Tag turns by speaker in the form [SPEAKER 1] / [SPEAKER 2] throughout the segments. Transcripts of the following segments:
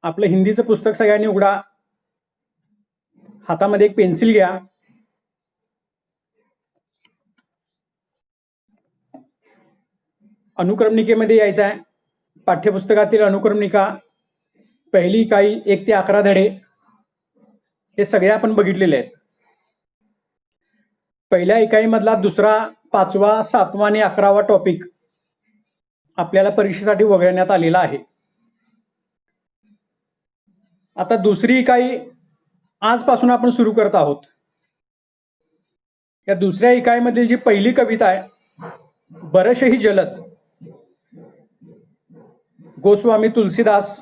[SPEAKER 1] आपलं हिंदीचं पुस्तक सगळ्यांनी उघडा. हातामध्ये एक पेन्सिल घ्या. अनुक्रमणिकेमध्ये यायचं आहे. पाठ्यपुस्तकातील अनुक्रमणिका पहिली इकाई 1 ते 11 धडे हे सगळे आपण बघितलेले आहेत. पहिल्या इकाईमधला दुसरा, 5वा, 7वा आणि 11वा टॉपिक आपल्याला परीक्षेसाठी वगळण्यात आलेला आहे. आता दुसरी इकाई आजपासून आपण सुरू करत आहोत. या दुसऱ्या इकाईमधील जी पहिली कविता आहे, बरशही जलद, गोस्वामी तुलसीदास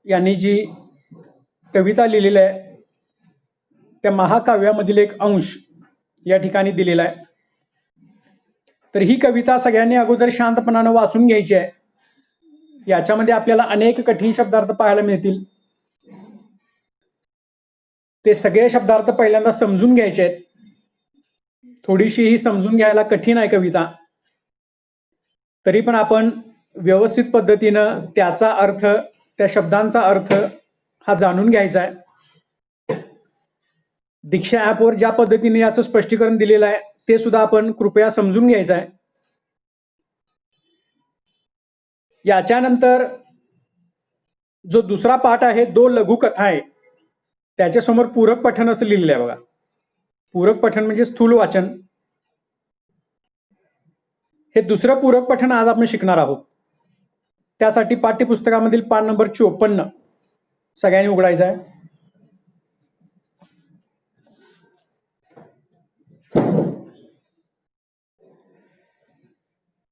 [SPEAKER 1] यांनी जी कविता लिहिलेली आहे त्या महाकाव्यामधील एक अंश या ठिकाणी दिलेला आहे. तर ही कविता सगळ्यांनी अगोदर शांतपणाने वाचून घ्यायची आहे. याच्यामध्ये आपल्याला अनेक कठीण शब्दार्थ पाहायला मिळतील. ते सगळे शब्दार्थ पहिल्यांदा समजून घ्यायचे आहेत. थोडीशी ही समजून घ्यायला कठीण आहे कविता, तरी पण आपण व्यवस्थित पद्धतीनं त्याचा अर्थ, त्या शब्दांचा अर्थ हा जाणून घ्यायचा आहे. दीक्षा ॲपवर ज्या पद्धतीने याचं स्पष्टीकरण दिलेलं आहे ते सुद्धा आपण कृपया समजून घ्यायचं आहे. याच्यानंतर जो दुसरा पाठ आहे, 2 लघुकथा आहे, त्याच्यासमोर पूरक पठण असं लिहिलेलं आहे बघा. पूरक पठण म्हणजे स्थूल वाचन. हे दुसरं पूरक पठण आज आपण शिकणार आहोत. त्यासाठी पाठ्यपुस्तकामधील पान नंबर 54 सगळ्यांनी उघडायचा आहे.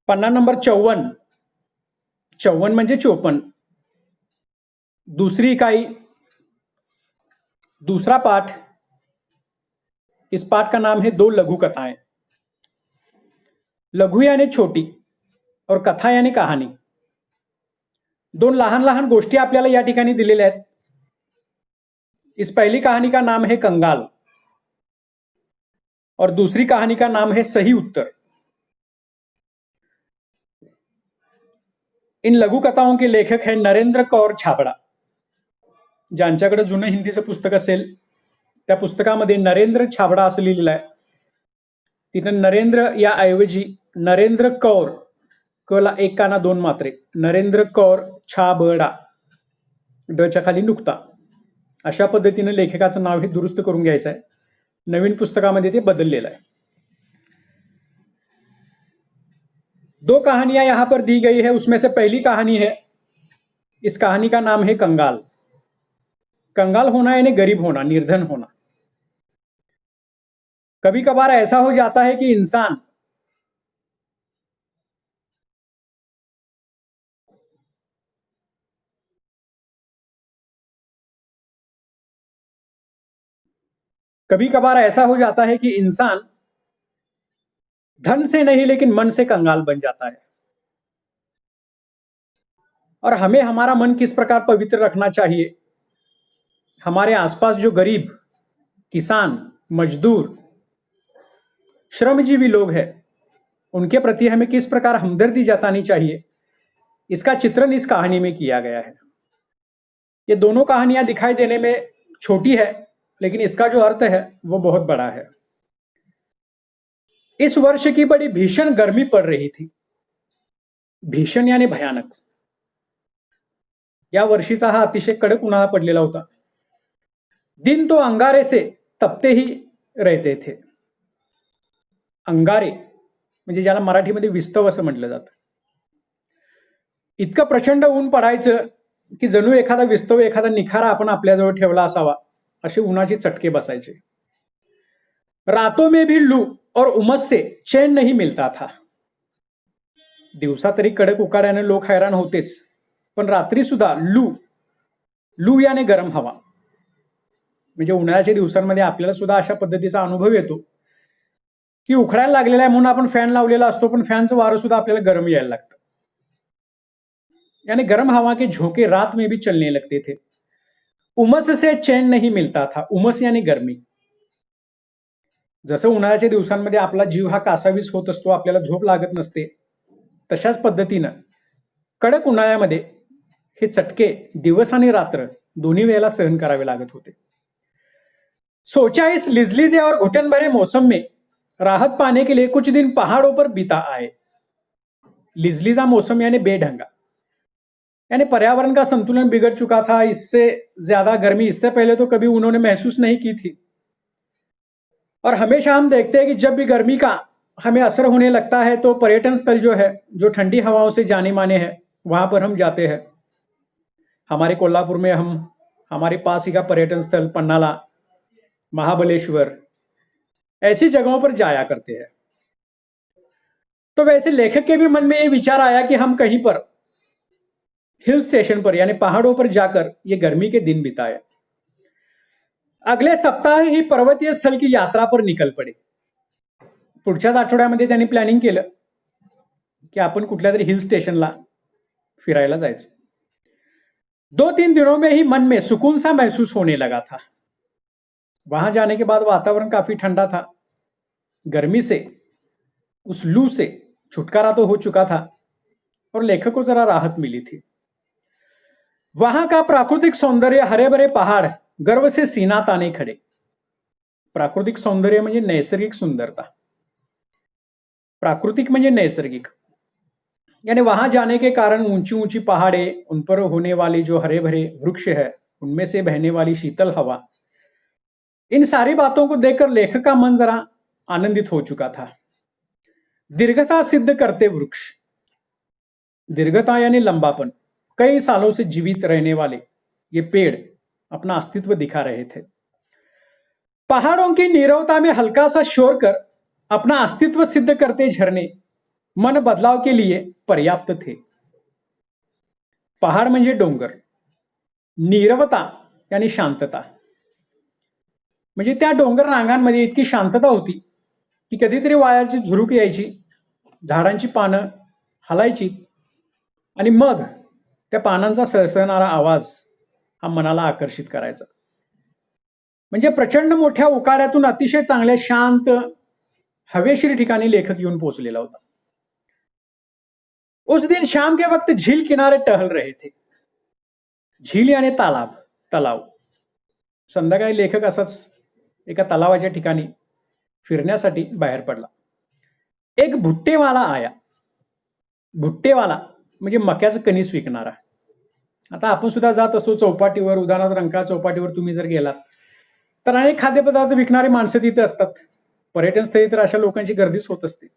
[SPEAKER 1] पन्ना नंबर 54. 54 म्हणजे 54. दूसरी इकाई, दूसरा पाठ. इस पाठ का नाम है 2 लघु कथाएं. लघु यानी छोटी और कथा यानी कहानी. 2 लहान लहान गोष्टी आपल्याला या ठिकाणी दिलेल्या आहेत. इस पहली कहानी का नाम है कंगाल और दूसरी कहानी का नाम है सही उत्तर. इन लघु कथाओं के लेखक है नरेंद्र कौर छाबड़ा. ज्यांच्याकडे जुनं हिंदीचं पुस्तक असेल त्या पुस्तकामध्ये नरेंद्र छाबड़ा असं लिहिलेलं आहे. तिथं नरेंद्र या ऐवजी नरेंद्र कौर, कला एक काना 2 मात्रे, नरेंद्र कौर छाबड़ा, डच्या खाली नुकता, अशा पद्धतीने लेखकाचं नाव हे दुरुस्त करून घ्यायचं आहे. नवीन पुस्तकामध्ये ते बदललेलं आहे. 2 कहानियां यहां पर दी गई है. उसमें से पहली कहानी है, इस कहानी का नाम है कंगाल. कंगाल होना यानी गरीब होना, निर्धन होना. कभी कभार ऐसा हो जाता है कि इंसान धन से नहीं लेकिन मन से कंगाल बन जाता है. और हमें हमारा मन किस प्रकार पवित्र रखना चाहिए, हमारे आसपास जो गरीब, किसान, मजदूर, श्रमजीवी लोग हैं, उनके प्रति हमें किस प्रकार हमदर्दी जतानी चाहिए, इसका चित्रण इस कहानी में किया गया है. ये दोनों कहानियां दिखाई देने में छोटी है, लेकिन इसका जो अर्थ है वो बहुत बड़ा है. इस वर्ष की बड़ी भीषण गर्मी पड़ रही थी. भीषण यानी भयानक. या वर्षीचा हा अतिशय कडक उन्हाळा पडलेला होता. दिन तो अंगारे से तपते ही रहते थे. अंगारे म्हणजे ज्याला मराठीमध्ये विस्तव असं म्हटलं जातं. इतकं प्रचंड ऊन पडायचं की जणू एखादा विस्तव, एखादा निखारा आपण आपल्याजवळ ठेवला असावा असे उन्हाचे चटके बसायचे. रातों में भी लू और उमस से चैन नहीं मिलता था. दिवसा तरी कडक उकाड्याने लोक हैराण होतेच, पण रात्री सुद्धा लू याने गरम हवा. म्हणजे उन्हाळ्याच्या दिवसांमध्ये आपल्याला सुद्धा अशा पद्धतीचा अनुभव येतो की उखडायला लागलेला आहे म्हणून आपण फॅन लावलेला असतो, पण फॅनचं वारं सुद्धा आपल्याला गरम यायला लागतं. यानी गरम हवा के झोंके रात में भी चलने लगते थे. उमस से चैन नहीं मिलता था. उमस यानी गर्मी. जसं उन्हाळ्याच्या दिवसांमध्ये आपला जीव हा कासावीस होत असतो, आपल्याला झोप लागत नसते, तशाच पद्धतीनं कडक उन्हाळ्यामध्ये हे चटके दिवस आणि रात्र दोन्ही वेळेला सहन करावे लागत होते. सोचा इस लिजलीजे और घुटन भरे मौसम में राहत पाने के लिए कुछ दिन पहाड़ों पर बिता आए. लिजलीजा मौसम यानी बेढंगा, यानी पर्यावरण का संतुलन बिगड़ चुका था. इससे ज्यादा गर्मी इससे पहले तो कभी उन्होंने महसूस नहीं की थी. और हमेशा हम देखते हैं कि जब भी गर्मी का हमें असर होने लगता है तो पर्यटन स्थल जो है, जो ठंडी हवाओं से जाने माने हैं, वहां पर हम जाते हैं. हमारे कोल्हापुर में हमारे पास ही का पर्यटन स्थल पन्नाला, महाबलेश्वर, ऐसी जगहों पर जाया करते हैं. तो वैसे लेखक के भी मन में ये विचार आया कि हम कहीं पर हिल स्टेशन पर यानी पहाड़ों पर जाकर ये गर्मी के दिन बिताए. अगले सप्ताह ही पर्वतीय स्थल की यात्रा पर निकल पडे. पुढच्याच आठवड्यामध्ये त्यांनी प्लॅनिंग केलं की आपण कुठल्या तरी हिल स्टेशनला फिरायला जायचं. 2-3 दिनों में ही मन में सुकून सा महसूस होने लगा था. वहां जाने के बाद वातावरण काफी ठंडा था. गर्मी से, उस लू से छुटकारा तो हो चुका था और लेखक को जरा राहत मिली थी. वहां का प्राकृतिक सौंदर्य, हरे भरे पहाड़ गर्व से सीना ताने खड़े. प्राकृतिक सौंदर्य म्हणजे नैसर्गिक सुंदरता. प्राकृतिक म्हणजे नैसर्गिक, यानी वहां जाने के कारण ऊंची ऊंची पहाड़े, उन पर होने वाली जो हरे भरे वृक्ष है, उनमें से बहने वाली शीतल हवा, इन सारी बातों को देखकर लेखक का मन जरा आनंदित हो चुका था. दीर्घता सिद्ध करते वृक्ष, दीर्घता यानी लंबापन, कई सालों से जीवित रहने वाले ये पेड़ अपना अस्तित्व दिखा रहे थे. पहाड़ों की नीरवता में हल्का सा शोर कर अपना अस्तित्व सिद्ध करते झरने मन बदलाव के लिए पर्याप्त थे. पहाड़ म्हणजे डोंगर, नीरवता यानी शांतता, म्हणजे त्या डोंगर रांगांमध्ये इतकी शांतता होती की कधीतरी वाऱ्याची झुरूक यायची, झाडांची पानं हलायची आणि मग त्या पानांचा सळसळणारा आवाज हा मनाला आकर्षित करायचा. म्हणजे प्रचंड मोठ्या उकाड्यातून अतिशय चांगल्या शांत हवेशीर ठिकाणी लेखक येऊन पोहोचलेला होता. उस दिन शाम के वक्त झील किनारे टहल रहे थे. झील यानी तालाब, तलाव. संध्याकाळी लेखक असाच एका तलावाच्या ठिकाणी फिरण्यासाठी बाहेर पडला. एक भुट्टेवाला आया. भुट्टेवाला म्हणजे मक्याचं कणीस विकणारा. आता आपण सुद्धा जात असतो चौपाटीवर, उदाहरणार्थ रंकाळा चौपाटीवर तुम्ही जर गेलात तर अनेक खाद्यपदार्थ विकणारी माणसं तिथे असतात. पर्यटन स्थळी तर अशा लोकांची गर्दीच होत असते.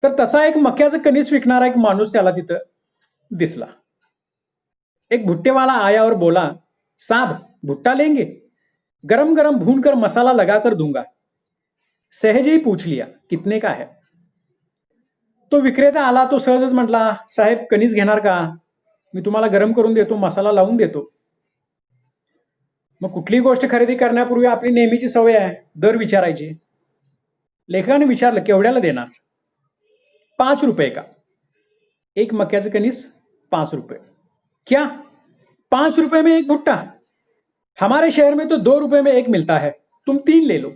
[SPEAKER 1] तर तसा एक मक्याचं कणीस विकणारा एक माणूस त्याला तिथं दिसला. एक भुट्टेवाला आया और बोला, साहब भुट्टा लेंगे? गरम गरम भून कर मसाला लगाकर दूंगा. सहज ही पूछ लिया, कितने का है? तो विक्रेता आला, तो सहजच म्हटला, साहेब कणीस घेणार का? मी तुम्हाला गरम करून देतो, मसाला लावून देतो. मग कुठलीही गोष्ट खरेदी करण्यापूर्वी आपली नेहमीची सवय आहे दर विचारायची. लेखकाने विचारलं, केवढ्याला देणार? 5 रुपये का? एक मक्याचं कणीस 5 रुपये. क्या 5 रुपये में एक भुट्टा? हमारे शहर में तो 2 रुपये में एक मिलता है, तुम 3 ले लो.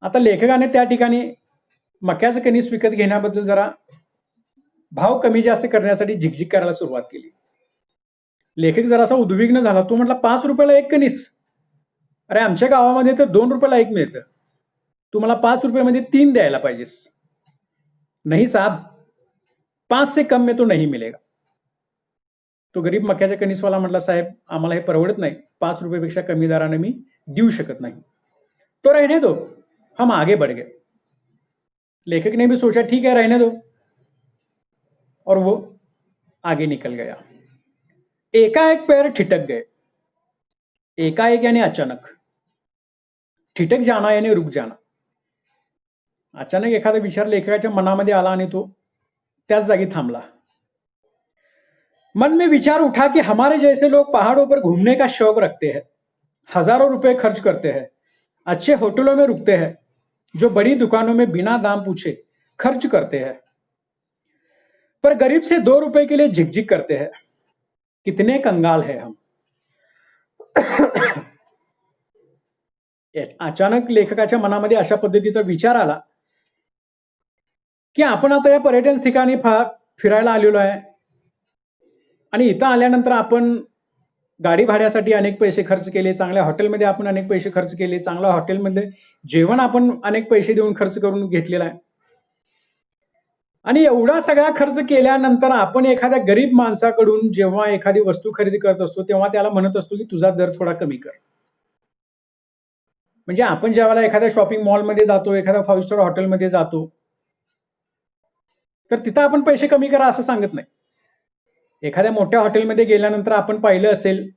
[SPEAKER 1] आता लेखकाने त्या ठिकाणी मक्याचं कणीस विकत घेण्याबद्दल जरा भाव कमी जास्त करण्यासाठी झिकझिक करायला सुरुवात केली. लेखक जरासा उद्विग्न झाला. तो म्हटला, 5 रुपयाला एक कणीस? अरे आमच्या गावामध्ये तर 2 रुपयाला एक मिळतं. तू मला 5 रुपयामध्ये 3 द्यायला पाहिजेस. नहीं साहब, 5 से कम में तो नहीं मिलेगा. तो गरीब मक्याच्या कणीसवाला म्हटला, साहेब आम्हाला हे परवडत नाही, 5 रुपयापेक्षा कमी दराने मी देऊ शकत नाही. तो रहने दो, हम आगे बढ़ गए. लेखक ने भी सोचा, ठीक है रहने दो, और वो आगे निकल गया. एकाएक पैर ठिठक गए. एकाएक यानी अचानक, ठिठक जाना यानी रुक जाना. अचानक एखादा विचार लेखकाच्या मनामध्ये आला आणि तो त्याच जागी थांबला. मन में विचार उठा कि हमारे जैसे लोग पहाड़ों पर घूमने का शौक रखते हैं, हजारों रुपए खर्च करते हैं, अच्छे होटलों में रुकते हैं, जो बड़ी दुकानों में बिना दाम पूछे खर्च करते हैं, पर गरीब से 2 रुपए के लिए झिकझिक करते हैं. कितने कंगाल है हम. अचानक लेखकाच्या मनामध्ये अशा पद्धतीचा विचार आला की आपण आता या पर्यटन ठिकाणी फिरायला आलेलो आहे. आणि इथं आल्यानंतर आपण गाडी भाड्यासाठी अनेक पैसे खर्च केले, चांगल्या हॉटेलमध्ये आपण अनेक पैसे खर्च केले, चांगल्या हॉटेलमध्ये जेवण आपण अनेक पैसे देऊन खर्च करून घेतलेला आहे. आणि एवढा सगळा खर्च केल्यानंतर आपण एखाद्या गरीब माणसाकडून जेव्हा एखादी वस्तू खरेदी करत असतो, तेव्हा त्याला म्हणत असतो की तुझा दर थोडा कमी कर. म्हणजे आपण ज्यावेळेला एखाद्या शॉपिंग मॉलमध्ये जातो, एखाद्या 5 स्टार हॉटेलमध्ये जातो, तर तिथं आपण पैसे कमी करा असं सांगत नाही. एखाद्या मोठ्या हॉटेलमध्ये गेल्यानंतर आपण पाहिलं असेल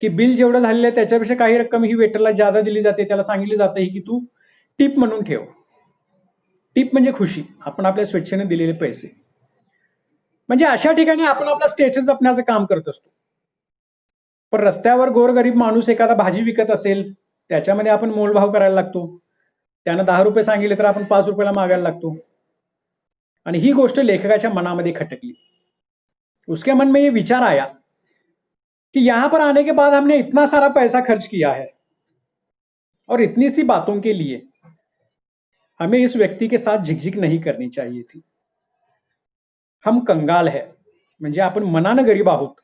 [SPEAKER 1] की बिल जेवढं झालेलं आहे त्याच्यापेक्षा काही रक्कम ही वेटरला जादा दिली जाते. त्याला सांगितलं जातं की तू टिप म्हणून ठेव. टिप म्हणजे खुशी, आपण आपल्या स्वेच्छेने दिलेले पैसे. म्हणजे अशा ठिकाणी आपण आपला स्टेटस जपण्याचं काम करत असतो. पण रस्त्यावर गोरगरीब माणूस एखादा भाजी विकत असेल, त्याच्यामध्ये आपण मोलभाव करायला लागतो. त्यानं 10 रुपये सांगितले तर आपण 5 रुपयाला मागायला लागतो. आणि ही गोष्ट लेखकाच्या मनामध्ये खटकली. उसके मन में ये विचार आया कि यहाँ पर आने के बाद हमने इतना सारा पैसा खर्च किया है और इतनी सी बातों के लिए हमें इस व्यक्ति के साथ झिकझिक नहीं करनी चाहिए थी. हम कंगाल है, म्हणजे आपण मनानं गरीब आहोत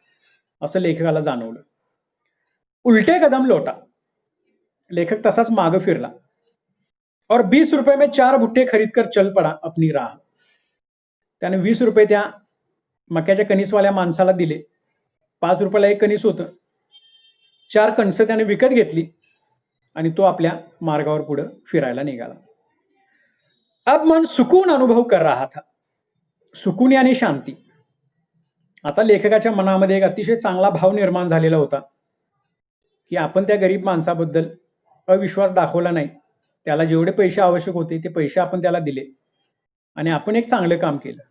[SPEAKER 1] असं लेखकाला जाणवलं. उलटे कदम लोटा. लेखक तसाच मागं फिरला और 20 रुपये में 4 भुट्टे खरीद कर चल पडा अपनी राह. त्याने 20 रुपये त्या मक्याच्या कणीसवाल्या माणसाला दिले. 5 रुपयाला एक कणीस होतं. 4 कणसं त्याने विकत घेतली आणि तो आपल्या मार्गावर पुढे फिरायला निघाला. अब मन सुकून अनुभव कर रहा था. सुकून यानी शांती. आता लेखकाच्या मनामध्ये एक अतिशय चांगला भाव निर्माण झालेला होता की आपण त्या गरीब माणसाबद्दल अविश्वास दाखवला नाही. त्याला जेवढे पैसे आवश्यक होते ते पैसे आपण त्याला दिले आणि आपण एक चांगलं काम केलं.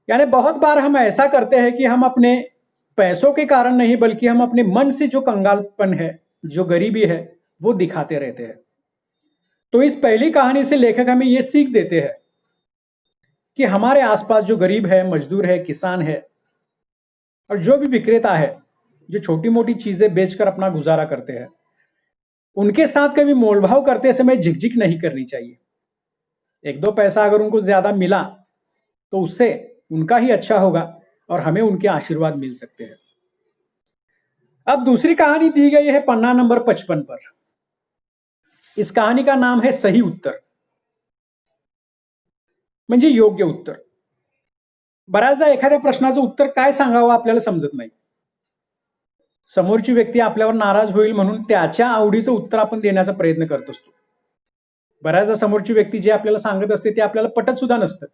[SPEAKER 1] यानी बहुत बार हम ऐसा करते हैं कि हम अपने पैसों के कारण नहीं बल्कि हम अपने मन से जो कंगालपन है, जो गरीबी है, वो दिखाते रहते हैं. तो इस पहली कहानी से लेखक हमें ये सीख देते हैं कि हमारे आसपास जो गरीब है, मजदूर है, किसान है और जो भी विक्रेता है, जो छोटी मोटी चीजें बेचकर अपना गुजारा करते हैं, उनके साथ कभी मोलभाव करते समय झिकझिक नहीं करनी चाहिए. 1-2 पैसा अगर उनको ज्यादा मिला तो उससे उनका ही अच्छा होगा और हमें उनके आशीर्वाद मिल सकते हैं. अब दूसरी कहानी दी गई है पन्ना नंबर 55 पर. इस कहानी का नाम है सही उत्तर, म्हणजे योग्य उत्तर. बऱ्याचदा एखाद्या प्रश्नाचं उत्तर काय सांगावं आपल्याला समजत नाही. समोरची व्यक्ती आपल्यावर नाराज होईल म्हणून त्याच्या आवडीचं उत्तर आपण देण्याचा प्रयत्न करत असतो. बऱ्याचदा समोरची व्यक्ती जे आपल्याला सांगत असते ते आपल्याला पटत सुद्धा नसतं,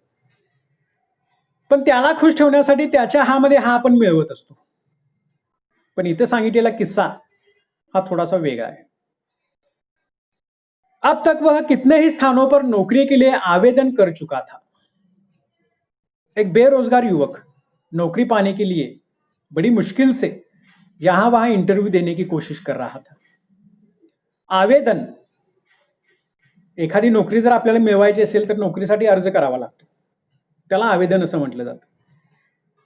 [SPEAKER 1] पण त्याला खुश ठेवण्यासाठी त्याच्या हामध्ये हा आपण मिळवत असतो. पण इथे सांगितलेला किस्सा हा थोडासा वेगळा है. अब तक वह कितने ही स्थानों पर नौकरी के लिए आवेदन कर चुका था. एक बेरोजगार युवक नौकरी पाने के लिए बड़ी मुश्किल से यहां वहां इंटरव्यू देने की कोशिश कर रहा था. आवेदन, एखादी नोकरी जर आपल्याला मिळवायची असेल तर नोकरीसाठी अर्ज करावा लागतो, त्याला आवेदन असं म्हटलं जातं.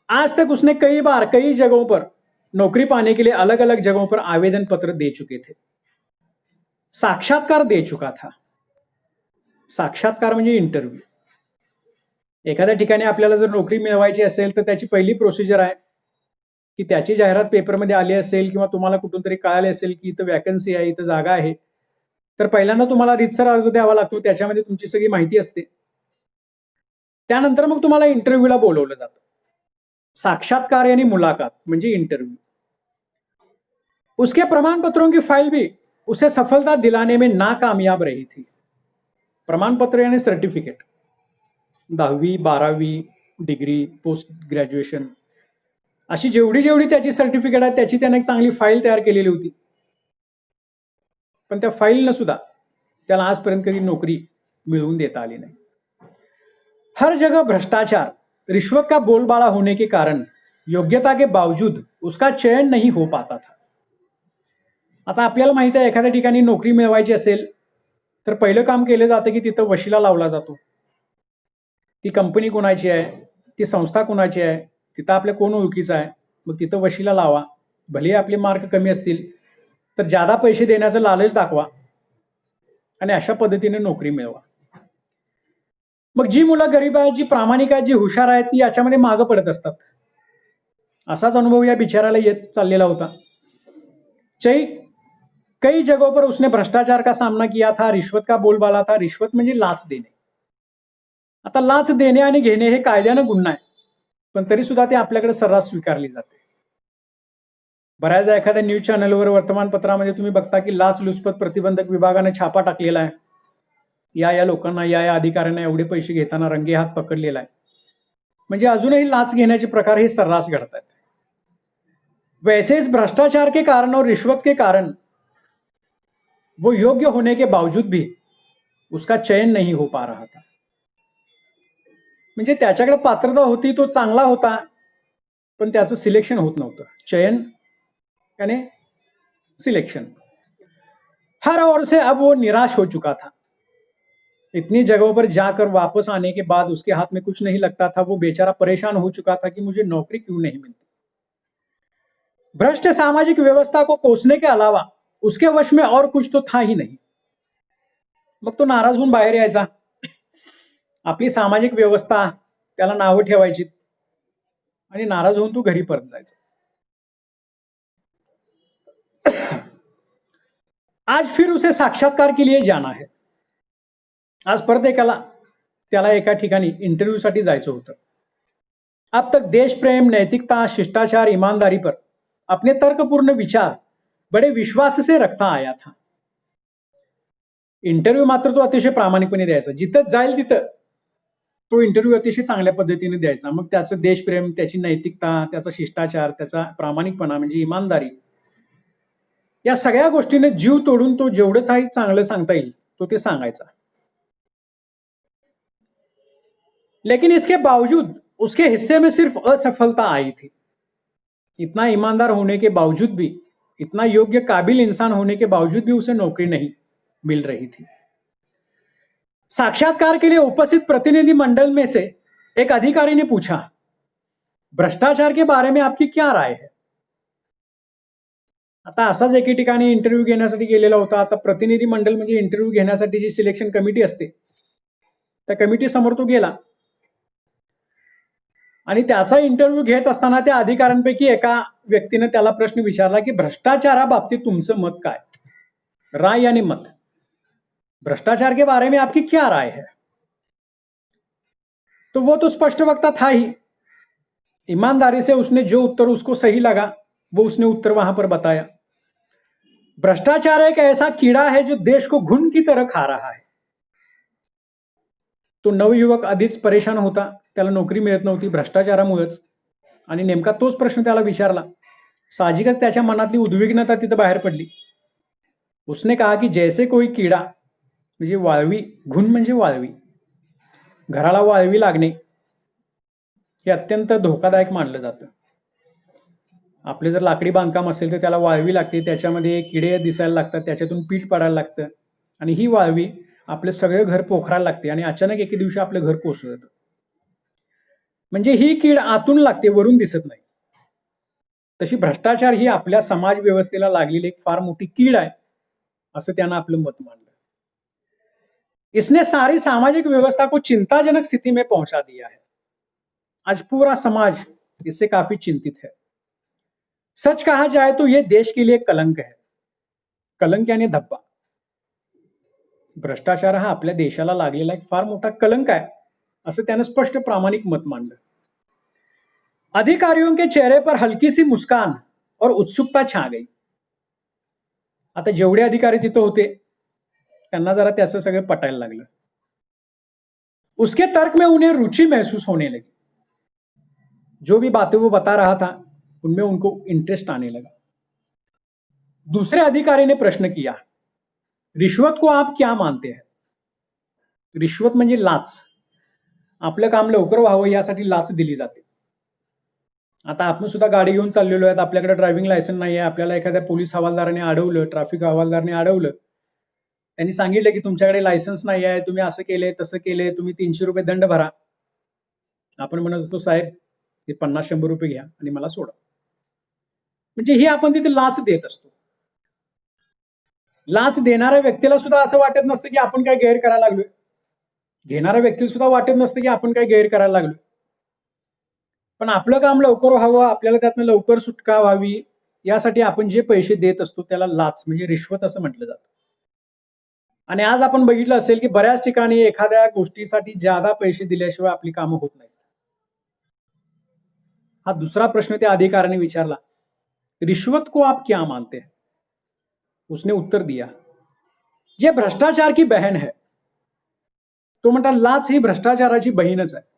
[SPEAKER 1] आज तक उसने कई जगहों पर नौकरी पाने के लिए अलग अलग जगहों पर आवेदन पत्र दे चुके थे. साक्षात्कार दे चुका था. साक्षात्कार म्हणजे इंटरव्ह्यू. एखाद्या ठिकाणी आपल्याला जर नोकरी मिळवायची असेल तर त्याची पहिली प्रोसिजर आहे की त्याची जाहिरात पेपरमध्ये आली असेल किंवा तुम्हाला कुठून तरी कळाले असेल की इथं वॅकन्सी आहे, इथं जागा आहे, तर पहिल्यांदा तुम्हाला रीतसर अर्ज द्यावा लागतो. त्याच्यामध्ये तुमची सगळी माहिती असते. त्यानंतर मग तुम्हाला इंटरव्ह्यूला बोलवलं जातं. साक्षात्कार यानी मुलाकात म्हणजे इंटरव्यू. उसके प्रमाण पत्रों की फाइल भी उसे सफलता दिलाने में नाकामयाब रही थी. प्रमाणपत्र यानी सर्टिफिकेट, 10वी 12वी डिग्री, पोस्ट ग्रॅज्युएशन, अशी जेवढी जेवढी त्याची सर्टिफिकेट आहे त्याची त्याने एक चांगली फाईल तयार केलेली होती. पण त्या फाईलनं सुद्धा त्याला आजपर्यंत कधी नोकरी मिळवून देता आली नाही. हर जगह भ्रष्टाचार, रिश्वत का बोलबाला होने के कारण योग्यता के बावजूद उसका चयन नहीं हो पाता था. आता आपल्याला माहिती आहे एखाद्या ठिकाणी नोकरी मिळवायची असेल तर पहिलं काम केलं जातं की तिथं वशिला लावला जातो. ती कंपनी कोणाची आहे, ती संस्था कोणाची आहे, तिथं आपल्या कोण ओळखीचं आहे, मग तिथं वशिला लावा. भले आपले मार्क कमी असतील तर जादा पैसे देण्याचं लालच दाखवा आणि अशा पद्धतीने नोकरी मिळवा. मग जी मुलं गरीब आहेत, जी प्रामाणिक आहेत, जी हुशार आहेत, ती याच्यामध्ये मागं पडत असतात. असाच अनुभव या बिचाराला येत चाललेला होता। कई कई जगहों पर उसने भ्रष्टाचार का सामना किया था, रिश्वत का बोलबाला था। रिश्वत म्हणजे लाच देणे। आता लाच देणे आणि घेणे हे कायद्यानं गुन्हा आहे, पण तरी सुद्धा ते आपल्याकडे सर्रास स्वीकारली जाते। बऱ्याचदा एखाद्या न्यूज चॅनलवर, वर्तमानपत्रामध्ये तुम्ही बघता की लाचलुचपत प्रतिबंधक विभागाने छापा टाकलेला आहे, या लोकांना, या अधिकाऱ्यांना एवढे पैसे घेताना रंगेहात पकडलेला आहे। म्हणजे अजूनही लाच घेण्याचे प्रकार हे सर्रास घडत आहेत। वैसे इस भ्रष्टाचार के कारण और रिश्वत के कारण वो योग्य होने के बावजूद भी उसका चयन नहीं हो पा रहा था। म्हणजे त्याच्याकडे पात्रता होती, तो चांगला होता, पण त्याचं सिलेक्शन होत नव्हतं। चयन यानी सिलेक्शन। हर ओर से अब वो निराश हो चुका था। इतनी जगहों पर जाकर वापस आने के बाद उसके हाथ में कुछ नहीं लगता था। वो बेचारा परेशान हो चुका था कि मुझे नौकरी क्यों नहीं मिलती। भ्रष्ट सामाजिक व्यवस्था को कोसने के अलावा उसके वश में और कुछ तो था ही नहीं। मग तो नाराज होऊन बाहेर यायचा, आपली सामाजिक व्यवस्था त्याला नावं ठेवायची आणि नाराज होऊन तो घरी परत जायचा। आज फिर उसे साक्षात्कार के लिए जाना है। आज परत त्याला एका ठिकाणी इंटरव्ह्यूसाठी जायचं होतं। अब तक देश प्रेम, नैतिकता, शिष्टाचार, ईमानदारी पर अपने तर्कपूर्ण विचार बड़े विश्वास से रखता आया था। इंटरव्ह्यू मात्र तो अतिशय प्रामाणिकपणे द्यायचा। जिथं जाईल तिथं तो इंटरव्ह्यू अतिशय चांगल्या पद्धतीने द्यायचा। मग त्याचं देशप्रेम, त्याची नैतिकता, त्याचा शिष्टाचार, त्याचा प्रामाणिकपणा म्हणजे इमानदारी, या सगळ्या गोष्टीने जीव तोडून तो जेवढं काही चांगलं सांगता येईल तो ते सांगायचा। लेकिन इसके बावजूद उसके हिस्से में सिर्फ असफलता आई थी। इतना ईमानदार होने के बावजूद भी, इतना योग्य काबिल इंसान होने के बावजूद भी उसे नौकरी नहीं मिल रही थी। साक्षात्कार के लिए उपस्थित प्रतिनिधि मंडल में से एक अधिकारी ने पूछा, भ्रष्टाचार के बारे में आपकी क्या राय है। आता असाच एके ठिकाणी इंटरव्ह्यू घेण्यासाठी गेलेला होता। आता प्रतिनिधी मंडळ म्हणजे इंटरव्ह्यू घेण्यासाठी जी सिलेक्शन कमिटी असते त्या कमिटी समोर तो गेला आणि त्याचा इंटरव्ह्यू घेत असताना त्या अधिकाऱ्यांपैकी एका व्यक्तीने त्याला प्रश्न विचारला की भ्रष्टाचाराबाबतीत तुमचं मत काय, राय यानी मत, भ्रष्टाचार के बारे में आपकी क्या राय है। तो वो तो स्पष्ट वक्ता था ही। ईमानदारी से उसने जो उत्तर उसको सही लगा वो उसने उत्तर वहां पर बताया। भ्रष्टाचार एक ऐसा कीड़ा है जो देश को घुन की तरह खा रहा है। तो नवयुवक आधीच परेशान होता, त्याला नोकरी मिळत नव्हती भ्रष्टाचारामुळेच, आणि नेमका तोच प्रश्न त्याला विचारला। साहजिकच त्याच्या मनातली उद्विग्नता तिथं बाहेर पडली। उसने कहा की जैसे कोई कीड़ा, म्हणजे वाळवी, घुन म्हणजे वाळवी, घराला वाळवी लागणे हे अत्यंत धोकादायक मानलं जातं। आपले जर लाकडी बांधकाम असेल तर त्याला वाळवी लागते, त्याच्यामध्ये किडे दिसायला लागतात, त्याच्यातून पीठ पडायला लागतं आणि ही वाळवी आपले सगळे घर पोखरायला लागते आणि अचानक एके दिवशी आपलं घर कोसळत जातं। म्हणजे ही कीड आतून लागते, वरून दिसत नाही। तशी भ्रष्टाचार ही आपल्या समाज व्यवस्थेला लागलेली एक फार मोठी कीड आहे असं त्यानं आपलं मत मांडलं। इसने सारी सामाजिक व्यवस्था को चिंताजनक स्थिति में पहुंचा दिया है। आज पूरा समाज इससे काफी चिंतित है। सच कहा जाए तो यह देश के लिए कलंक है। कलंक यानी धब्बा। भ्रष्टाचार हा आपल्या देशाला लागलेला एक फार मोठा कलंक आहे असं त्यानं स्पष्ट प्रामाणिक मत मांडलं। अधिकारियों के चेहरे पर हल्की सी मुस्कान और उत्सुकता छा गई। आता जेवढे अधिकारी तिथं होते त्यांना जरा त्याचं सगळं पटायला लागलं। उसके तर्क में उन्हें रुचि महसूस होने लगी। जो भी बातें वो बता रहा था उनमें उनको इंटरेस्ट आने लगा। दूसरे अधिकारी ने प्रश्न किया, रिश्वत को आप क्या मानते हैं। रिश्वत म्हणजे लाच। आपलं काम लवकर व्हावं यासाठी लाच दिली जाते। आता आपण सुद्धा गाडी घेऊन चाललेलो आहेत, आपल्याकडे ड्रायव्हिंग लायसन्स नाही आहे, आपल्याला एखाद्या पोलीस हवालदाराने अडवलं, ट्रॅफिक हवालदाराने अडवलं, त्यांनी सांगितलं की तुमच्याकडे लायसन्स नाही आहे, तुम्ही असं केलंय तसं केलंय, तुम्ही 300 रुपये दंड भरा। आपण म्हणत होतो साहेब हे 50-100 रुपये घ्या आणि मला सोडा। म्हणजे ही आपण तिथे लाच देत असतो। लाच देणाऱ्या व्यक्तीला सुद्धा असं वाटत नसतं की आपण काय गैर करायला लागलोय, घेणाऱ्या व्यक्तीला सुद्धा वाटत नसतं की आपण काय गैर करायला लागलोय। पण आपलं काम लवकर व्हावं, आपल्याला त्यातनं लवकर सुटका व्हावी, यासाठी आपण जे पैसे देत असतो त्याला लाच म्हणजे रिश्वत असं म्हटलं जातं. आणि आज आपण बघितलं असेल की बऱ्याच ठिकाणी एखाद्या गोष्टीसाठी ज्यादा पैसे दिल्याशिवाय आपली कामं होत नाहीत. हा दुसरा प्रश्न त्या अधिकाऱ्याने विचारला, रिश्वत को आप क्या मानते हैं? उसने उत्तर दिया, ये भ्रष्टाचार की बहन है. तो म्हणता लाच ही भ्रष्टाचाराची बहीणच आहे.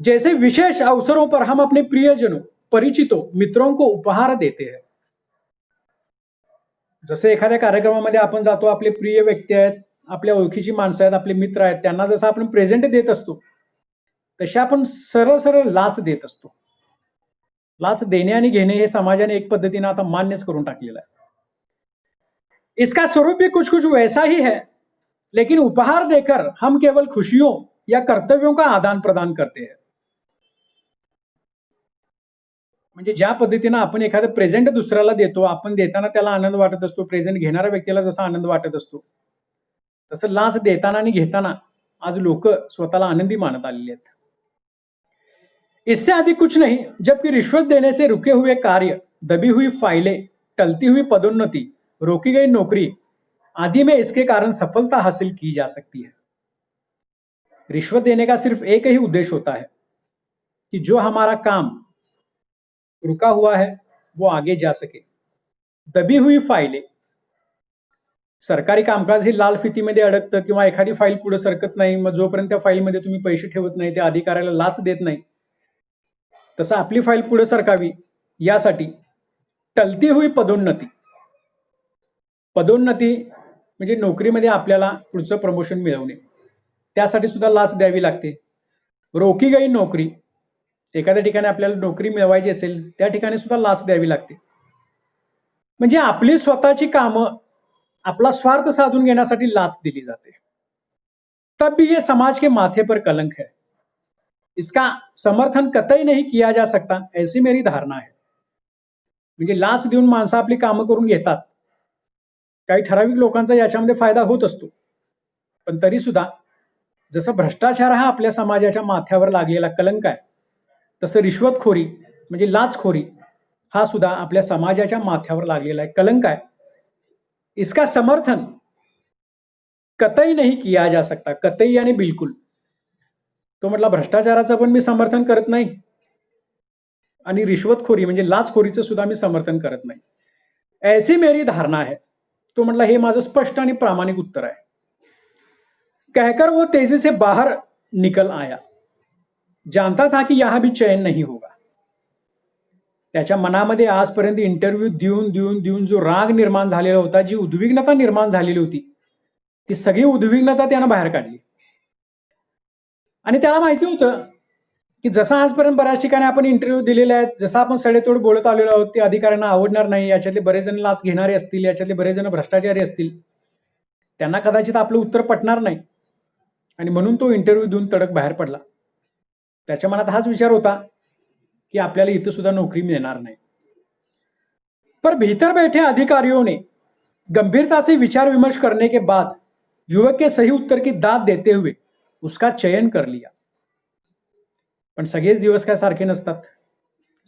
[SPEAKER 1] जैसे विशेष अवसरों पर हम अपने प्रियजनों, परिचितों, मित्रों को उपहार देते हैं. जसे एखाद्या कार्यक्रमामध्ये आपण जातो, आपले प्रिय व्यक्ती आहेत, आपल्या ओळखीची माणसं आहेत, आपले मित्र आहेत, त्यांना जसं आपण प्रेझेंट देत असतो तसे आपण सरळ सरळ लाच देत असतो. लाच देणे आणि घेणे हे समाजाने एक पद्धतीने आता मान्यच करून टाकलेलं आहे. इसका स्वरूप भी कुछ कुछ वैसा ही है, लेकिन उपहार देकर हम केवल खुशियों या कर्तव्यों का आदान प्रदान करते हैं. म्हणजे ज्या पद्धतीनं आपण एखादं प्रेझेंट दुसऱ्याला देतो, आपण देताना त्याला आनंद वाटत असतो, प्रेझेंट घेणाऱ्या व्यक्तीला जसा आनंद वाटत असतो, तसं लाच देताना आणि घेताना आज लोक स्वतःला आनंदी मानत आलेले आहेत. इससे अधिक कुछ नहीं, जबकि रिश्वत देने से रुके हुए कार्य, दबी हुई फाइलें, टलती हुई पदोन्नति, रोकी गई नौकरी आदि में इसके कारण सफलता हासिल की जा सकती है. रिश्वत देने का सिर्फ एक ही उद्देश्य होता है कि जो हमारा काम रुका हुआ है वो आगे जा सके. दबी हुई फाइलें, सरकारी कामकाज हे लाल फितीमध्ये अडकतं किंवा एखादी फाईल पुढे सरकत नाही, मग जोपर्यंत त्या फाईलमध्ये तुम्ही पैसे ठेवत नाही, त्या अधिकाऱ्याला लाच देत नाही, तसं आपली फाईल पुढे सरकावी यासाठी टलती हुई पदोन्नती, पदोन्नती म्हणजे नोकरीमध्ये आपल्याला पुढचं प्रमोशन मिळवणे, त्यासाठी सुद्धा लाच द्यावी लागते. रोकी गई नोकरी, एखाद्या ठिकाणी आपल्याला नोकरी मिळवायची असेल त्या ठिकाणी सुद्धा लाच द्यावी लागते. म्हणजे आपली स्वतःची कामं आपला स्वार्थ साधून घेण्यासाठी लाच दिली जाते. तब भी ये समाज के माथे पर कलंक है. इसका समर्थन कतई नहीं किया जा सकता, ऐसी मेरी धारणा है. म्हणजे लाच देऊन माणसं आपली कामं करून घेतात. काही ठराविक लोकांचा याच्यामध्ये फायदा होत असतो, पण तरी सुद्धा जसं भ्रष्टाचार हा आपल्या समाजाच्या माथ्यावर लागलेला कलंक आहे, तसं रिश्वतखोरी म्हणजे लाचखोरी हा सुद्धा आपल्या समाजाच्या माथ्यावर लागलेला आहे कलंक आहे. इसका समर्थन कतई नहीं किया जा सकता, कतई यानी बिलकुल. तो म्हटला भ्रष्टाचाराचं पण मी समर्थन करत नाही आणि रिश्वतखोरी म्हणजे लाचखोरीचं सुद्धा मी समर्थन करत नाही, ऐसी मेरी धारणा है. तो म्हटला हे माझं स्पष्ट आणि प्रामाणिक उत्तर आहे. कहकर वो तेजी से बाहर निकल आया. जानता था कि यहां भी चैन नहीं होगा. त्याच्या मनामध्ये आजपर्यंत इंटरव्ह्यू देऊन देऊन देऊन जो राग निर्माण झालेला होता, जी उद्विग्नता निर्माण झालेली होती, ती सगळी उद्विग्नता त्यानं बाहेर काढली. आणि त्याला माहिती होतं की जसं आजपर्यंत बऱ्याच ठिकाणी आपण इंटरव्ह्यू दिलेले आहेत, जसं आपण सडेतोड बोलत आलेलो आहोत, ते अधिकाऱ्यांना आवडणार नाही. याच्यातले बरेच जण लाच घेणारे असतील, याच्यातले बरेच जण भ्रष्टाचारी असतील, त्यांना कदाचित आपलं उत्तर पटणार नाही आणि म्हणून तो इंटरव्ह्यू देऊन तडक बाहेर पडला. त्याच्या मनात हाच विचार होता कि आपल्याला इथं सुद्धा नौकरी मिळणार नाही. पर भीतर बैठे अधिकारियों ने गंभीरता से विचार विमर्श करने के बाद युवक के सही उत्तर की दाद देते हुए उसका चयन कर लिया. पण सगळेच दिवस काय सारखे नसतात,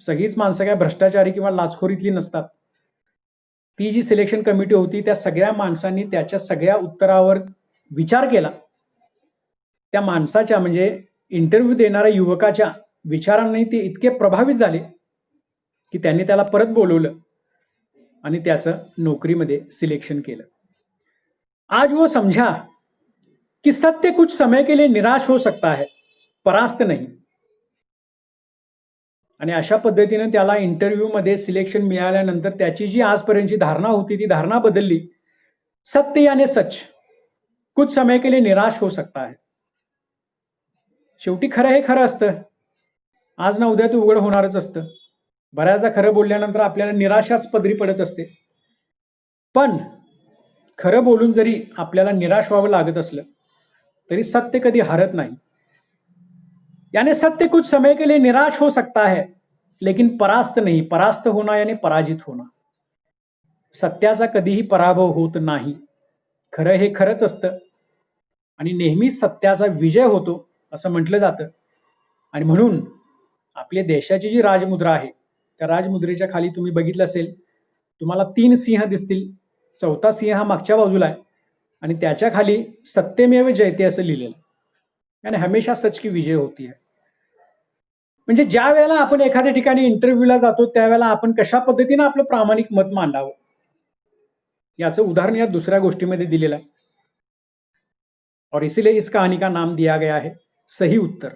[SPEAKER 1] सगळीच माणसं काय भ्रष्टाचारी किंवा लाचखोरीतली नसतात. ती जी सिलेक्शन कमिटी होती त्या सगळ्या माणसांनी त्याच्या सगळ्या उत्तरावर विचार केला. त्या माणसाच्या म्हणजे इंटरव्ह्यू देणाऱ्या युवकाच्या विचारांनी ते इतके प्रभावित झाले की त्यांनी त्याला परत बोलवलं आणि त्याचं नोकरीमध्ये सिलेक्शन केलं. आज वो समझा कि सत्य कुछ समय के लिए निराश हो सकता है, परास्त नहीं. आणि अशा पद्धतीने त्याला इंटरव्ह्यू मध्ये सिलेक्शन मिळाल्यानंतर त्याची जी आजपर्यंतची धारणा होती ती धारणा बदलली. सत्य यानी सच कुछ समय के लिए निराश हो सकता है. शेवटी खरं हे खरं असतं, आज ना उद्या ते उघड होणारच असतं. बऱ्याचदा खरं बोलल्यानंतर आपल्याला निराशाच पदरी पडत असते. पण खरं बोलून जरी आपल्याला निराश व्हावं लागत असलं तरी सत्य कधी हारत नाही. यानी सत्य कुछ समय के लिए निराश हो सकता है लेकिन परास्त नहीं. परास्त होना यानी पराजित होना. सत्याचा कधीही पराभव होत नाही. खरं हे खरंच असतं आणि नेहमी सत्याचा विजय होतो असं म्हटलं जातं. आणि म्हणून आपल्या देशाची जी राजमुद्रा आहे त्या राजमुद्रेच्या खाली तुम्ही बघितलं असेल, तुम्हाला 3 सिंह दिसतील. चौथा सिंह हा मागच्या बाजूला आहे आणि त्याच्या खाली सत्यमेव जयते असं लिहिलेलं आहे आणि हमेशा सच की विजय होती है. म्हणजे ज्या वेळेला आपण एखाद्या ठिकाणी इंटरव्ह्यूला जातो त्यावेळेला आपण कशा पद्धतीनं आपलं प्रामाणिक मत मांडावं याचं उदाहरण या दुसऱ्या गोष्टीमध्ये दिलेलं आहे. और इसीलिए इस कहानी का नाम दिया गया है सही उत्तर.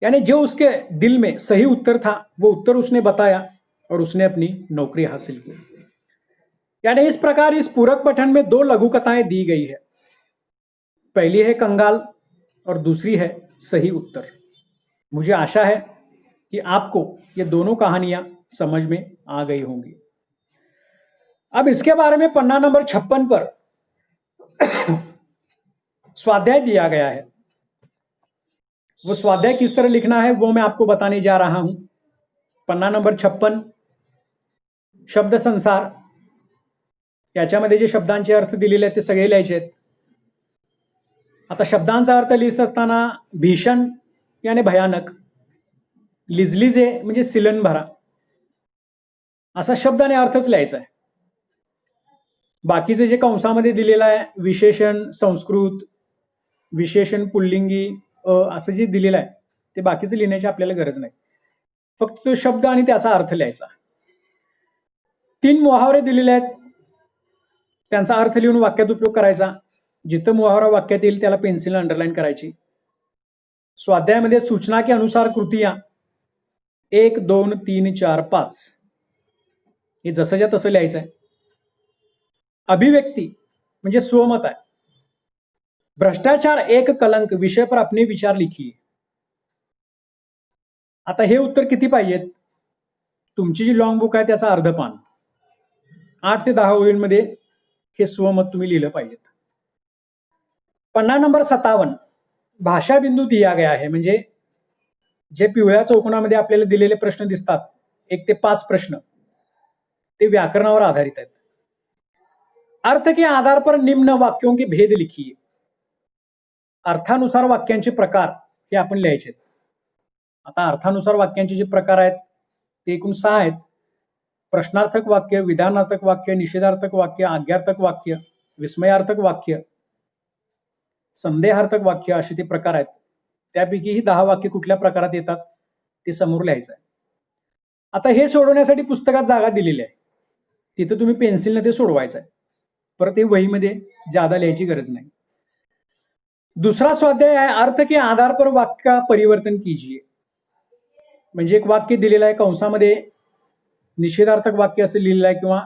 [SPEAKER 1] यानी जो उसके दिल में सही उत्तर था वो उत्तर उसने बताया और उसने अपनी नौकरी हासिल की. यानी इस प्रकार इस पूरक पठन में 2 लघु कथाएं दी गई है. पहली है कंगाल और दूसरी है सही उत्तर. मुझे आशा है कि आपको ये दोनों कहानियां समझ में आ गई होंगी. अब इसके बारे में पन्ना नंबर 56 पर स्वाध्याय दिया गया है. वो स्वाध्याय किस तरह लिखना है वो मैं आपको बताने जा रहा हूं. पन्ना नंबर 56 शब्द संसार, याच्यामध्ये जे शब्दांचे अर्थ दिलेले आहेत ते सगळे लिहायचे आहेत. आता शब्दांचा अर्थ लिहित असताना भीषण याने भयानक, लिजलिजे म्हणजे सिलन भरा असा शब्द आणि अर्थच लिहायचा आहे. बाकीचे जे कंसामध्ये दिलेलं आहे विशेषण संस्कृत, विशेषण पुल्लिंगी असं जे दिलेलं आहे ते बाकीचं लिहिण्याची आपल्याला गरज नाही. फक्त तो शब्द आणि त्याचा अर्थ लिहायचा. 3 मुहावरे दिलेले आहेत, त्यांचा अर्थ लिहून वाक्यात उपयोग करायचा. जिथं मुहावरा वाक्यात येईल त्याला पेन्सिलने अंडरलाईन करायची. स्वाध्यायामध्ये सूचना के अनुसार कृतियां 1, 2, 3, 4, 5 हे जसंच्या तसं लिहायचं आहे. अभिव्यक्ती म्हणजे स्वमत आहे. भ्रष्टाचार एक कलंक विषय पर अपने विचार लिखिए. आता हे उत्तर किती पाहिजेत? तुमची जी लॉंग बुक आहे त्याचा अर्ध पान, 8 ते 10 ओळींमध्ये हे स्वमत तुम्ही लिहिलं पाहिजेत. पन्ना नंबर 57 भाषा बिंदू दिया गया है. म्हणजे जे पिवळ्या चौकोनामध्ये आपल्याला दिलेले प्रश्न दिसतात 1 ते 5 प्रश्न ते व्याकरणावर आधारित आहेत. अर्थ के आधार पर निम्न वाक्यों के भेद लिखिए. अर्थानुसार वाक्यांचे प्रकार हे आपण लिहायचे. आता अर्थानुसार वाक्यांचे जे प्रकार आहेत ते एकूण 6 आहेत. प्रश्नार्थक वाक्य, विधानार्थक वाक्य, निषेधार्थक वाक्य, आज्ञार्थक वाक्य, विस्मयार्थक वाक्य, संदेहार्थक वाक्य असे ते प्रकार आहेत. त्यापैकी ही 10 वाक्य कुठल्या प्रकारात येतात ते समोर लिहायचं आहे. आता हे सोडवण्यासाठी पुस्तकात जागा दिलेली आहे, तिथं तुम्ही पेन्सिलने ते सोडवायचं आहे. परत हे वहीमध्ये ज्यादा लिहायची गरज नाही. दुसरा स्वाध्याय आहे अर्थ के आधार पर वाक्य का परिवर्तन कीजिए. म्हणजे एक वाक्य दिलेलं आहे, कंसामध्ये निषेधार्थक वाक्य असं लिहिलेलं आहे किंवा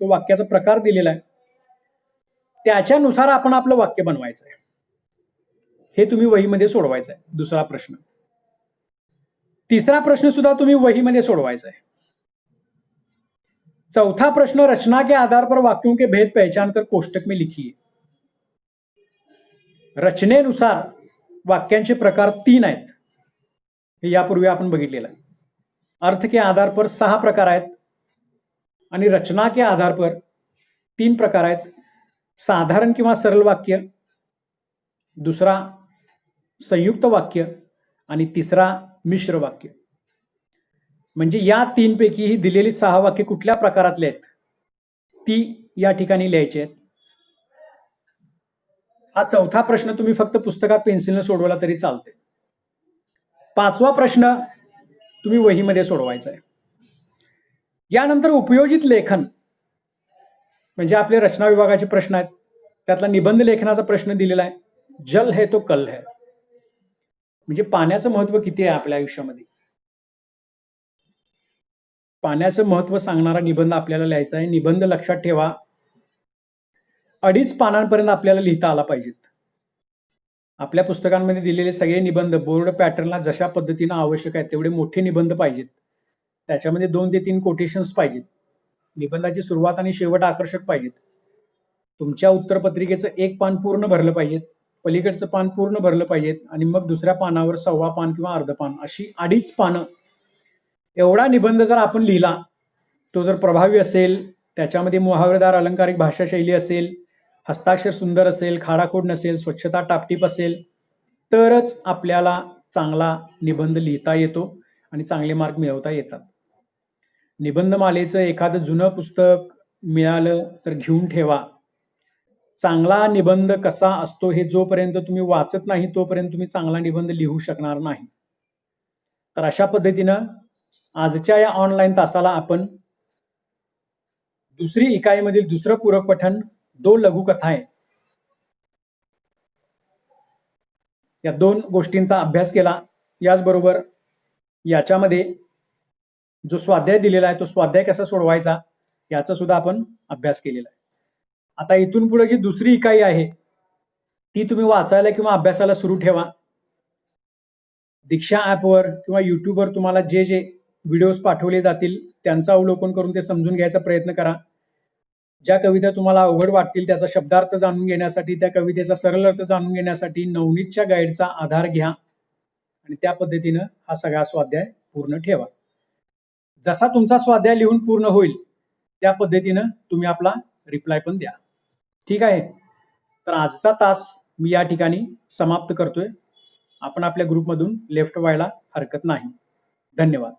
[SPEAKER 1] तो वाक्याचा प्रकार दिलेला आहे, त्याच्यानुसार आपण आपलं वाक्य बनवायचं आहे. हे तुम्ही वहीमध्ये सोडवायचं आहे. दुसरा प्रश्न. तिसरा प्रश्न सुद्धा तुम्ही वहीमध्ये सोडवायचा आहे. चौथा प्रश्न रचना के आधार पर वाक्यों के भेद पहचान कर कोष्टक में लिखिए. रचनेनुसार वाक्यांचे प्रकार 3 आहेत. हे यापूर्वी आपण बघितलेलं आहे. अर्थ के आधार पर 6 प्रकार आहेत आणि रचना के आधार पर 3 प्रकार आहेत. साधारण किंवा सरळ वाक्य, दुसरा संयुक्त वाक्य आणि तिसरा मिश्र वाक्य. म्हणजे या 3 पैकी ही दिलेली 6 वाक्य कुठल्या प्रकारातले आहेत ती या ठिकाणी लिहायची आहेत. हा चौथा प्रश्न तुम्ही फक्त पुस्तकात पेन्सिलने सोडवला तरी चालते. 5वा प्रश्न तुम्ही वहीमध्ये सोडवायचा आहे. यानंतर उपयोजित लेखन म्हणजे आपले रचना विभागाचे प्रश्न आहेत. त्यातला निबंध लेखनाचा प्रश्न दिलेला आहे. जल है तो कल है. म्हणजे पाण्याचं महत्व किती आहे आपल्या आयुष्यामध्ये, पाण्याचं महत्व सांगणारा निबंध आपल्याला लिहायचा आहे. निबंध लक्षात ठेवा 2.5 पानांपर्यंत आपल्याला लिहिता आला पाहिजेत. आपल्या पुस्तकांमध्ये दिलेले सगळे निबंध बोर्ड पॅटर्नला जशा पद्धतीने आवश्यक आहे तेवढे मोठे निबंध पाहिजेत. त्याच्यामध्ये 2 ते 3 कोटेशन्स पाहिजेत. निबंधाची सुरुवात आणि शेवट आकर्षक पाहिजेत. तुमच्या उत्तरपत्रिकेचं 1 पान पूर्ण भरलं पाहिजेत, पलीकडचं पान पूर्ण भरलं पाहिजेत आणि मग दुसऱ्या पानावर 1/4 पान किंवा अर्ध पान अशी 2.5 पानं एवढा निबंध जर आपण लिहिला, तो जर प्रभावी असेल, त्याच्यामध्ये मुहावरेदार अलंकारिक भाषा शैली असेल, हस्ताक्षर सुंदर असेल, खाडाखोड नसेल, स्वच्छता टापटीप असेल, तरच आपल्याला चांगला निबंध लिहिता येतो आणि चांगले मार्क मिळवता येतात. निबंधमालेचं एखादं जुनं पुस्तक मिळालं तर घेऊन ठेवा. चांगला निबंध कसा असतो हे जोपर्यंत तुम्ही वाचत नाही तोपर्यंत तुम्ही चांगला निबंध लिहू शकणार नाही. तर अशा पद्धतीनं आजच्या या ऑनलाईन तासाला आपण दुसरी इकाईमधील दुसरं पूरक पठण 2 लघुकथा आहे, या 2 गोष्टींचा अभ्यास केला. याचबरोबर याच्यामध्ये जो स्वाध्याय दिलेला आहे तो स्वाध्याय कसा सोडवायचा याचा सुद्धा आपण अभ्यास केलेला आहे. आता इथून पुढे जी दुसरी इकाई आहे ती तुम्ही वाचायला किंवा अभ्यासाला सुरू ठेवा. दीक्षा ॲपवर किंवा यूट्यूबवर तुम्हाला जे जे व्हिडिओज पाठवले जातील त्यांचं अवलोकन करून ते समजून घ्यायचा प्रयत्न करा. ज्या कविता तुम्हाला अवघड वाटतील त्याचा शब्दार्थ जाणून घेण्यासाठी, त्या कवितेचा सरळ अर्थ जाणून घेण्यासाठी नवनीतच्या गाईडचा आधार घ्या आणि त्या पद्धतीनं हा सगळा स्वाध्याय पूर्ण ठेवा. जसा तुमचा स्वाध्याय लिहून पूर्ण होईल त्या पद्धतीनं तुम्ही आपला रिप्लाय पण द्या. ठीक आहे. तर आजचा तास मी या ठिकाणी समाप्त करतोय. आपण आपल्या ग्रुपमधून लेफ्ट व्हायला हरकत नाही. धन्यवाद.